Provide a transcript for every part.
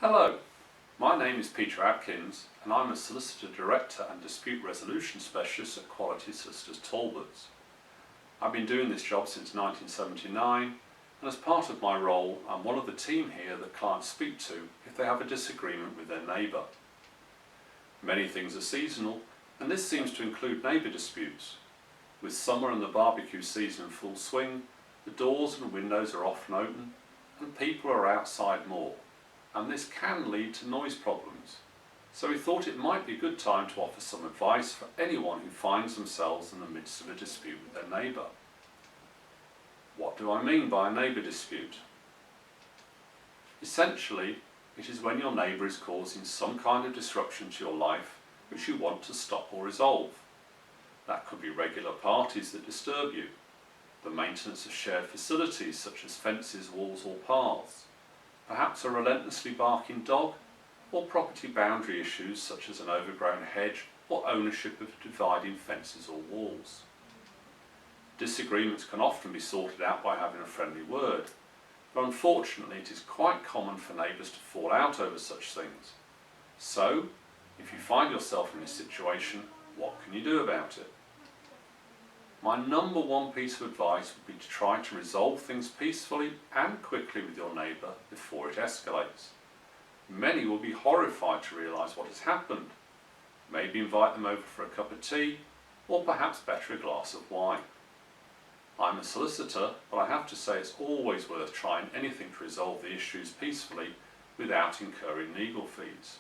Hello, my name is Peter Adkins and I'm a Solicitor Director and Dispute Resolution Specialist at QualitySolicitors Talbots. I've been doing this job since 1979 and as part of my role I'm one of the team here that clients speak to if they have a disagreement with their neighbour. Many things are seasonal and this seems to include neighbour disputes. With summer and the barbecue season in full swing, the doors and windows are often open and people are outside more. And this can lead to noise problems. So we thought it might be a good time to offer some advice for anyone who finds themselves in the midst of a dispute with their neighbour. What do I mean by a neighbour dispute? Essentially, it is when your neighbour is causing some kind of disruption to your life which you want to stop or resolve. That could be regular parties that disturb you, the maintenance of shared facilities such as fences, walls or paths, perhaps a relentlessly barking dog, or property boundary issues such as an overgrown hedge or ownership of dividing fences or walls. Disagreements can often be sorted out by having a friendly word, but unfortunately it is quite common for neighbours to fall out over such things. So, if you find yourself in this situation, what can you do about it? My number one piece of advice would be to try to resolve things peacefully and quickly with your neighbour before it escalates. Many will be horrified to realise what has happened. Maybe invite them over for a cup of tea, or perhaps better a glass of wine. I'm a solicitor, but I have to say it's always worth trying anything to resolve the issues peacefully without incurring legal fees.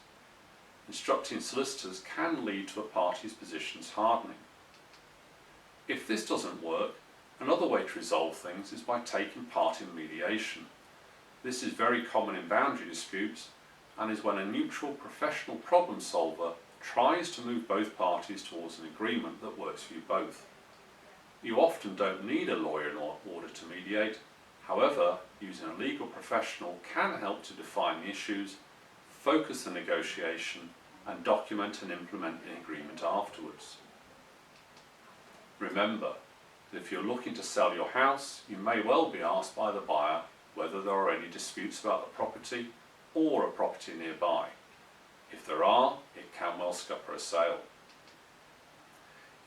Instructing solicitors can lead to a party's positions hardening. If this doesn't work, another way to resolve things is by taking part in mediation. This is very common in boundary disputes and is when a neutral professional problem solver tries to move both parties towards an agreement that works for you both. You often don't need a lawyer in order to mediate. However, using a legal professional can help to define the issues, focus the negotiation and document and implement the agreement afterwards. Remember that if you're looking to sell your house, you may well be asked by the buyer whether there are any disputes about the property or a property nearby. If there are, it can well scupper a sale.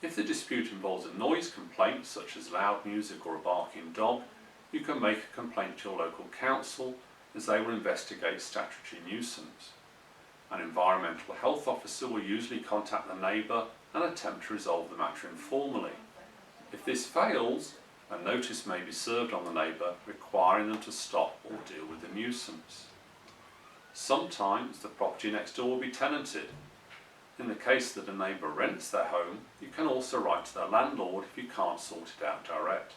If the dispute involves a noise complaint such as loud music or a barking dog, you can make a complaint to your local council as they will investigate statutory nuisance. An environmental health officer will usually contact the neighbour and attempt to resolve the matter informally. If this fails, a notice may be served on the neighbour requiring them to stop or deal with the nuisance. Sometimes the property next door will be tenanted. In the case that a neighbour rents their home, you can also write to their landlord if you can't sort it out direct.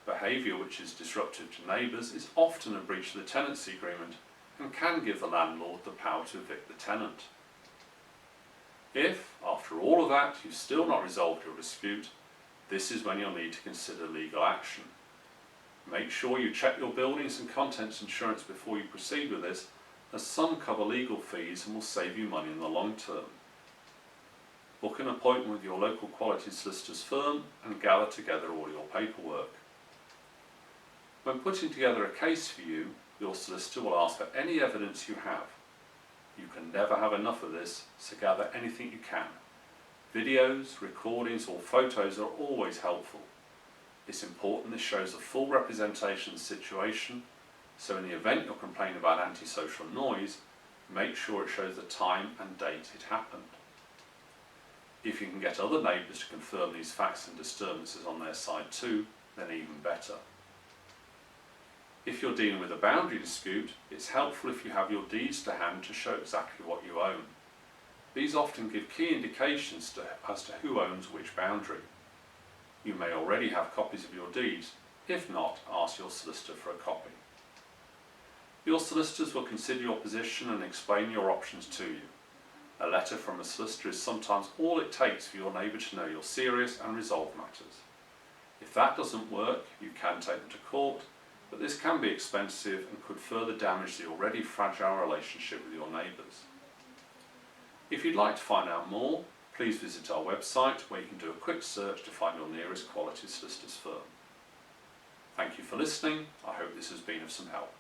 Behaviour which is disruptive to neighbours is often a breach of the tenancy agreement and can give the landlord the power to evict the tenant. If, after all of that, you've still not resolved your dispute, this is when you'll need to consider legal action. Make sure you check your buildings and contents insurance before you proceed with this, as some cover legal fees and will save you money in the long term. Book an appointment with your local quality solicitors firm and gather together all your paperwork. When putting together a case for you, your solicitor will ask for any evidence you have. You can never have enough of this, so gather anything you can. Videos, recordings or photos are always helpful. It's important this shows a full representation of the situation, so in the event you're complaining about antisocial noise, make sure it shows the time and date it happened. If you can get other neighbours to confirm these facts and disturbances on their side too, then even better. If you're dealing with a boundary dispute, it's helpful if you have your deeds to hand to show exactly what you own. These often give key indications as to who owns which boundary. You may already have copies of your deeds. If not, ask your solicitor for a copy. Your solicitors will consider your position and explain your options to you. A letter from a solicitor is sometimes all it takes for your neighbour to know you're serious and resolve matters. If that doesn't work, you can take them to court, but this can be expensive and could further damage the already fragile relationship with your neighbours. If you'd like to find out more, please visit our website where you can do a quick search to find your nearest quality solicitors firm. Thank you for listening. I hope this has been of some help.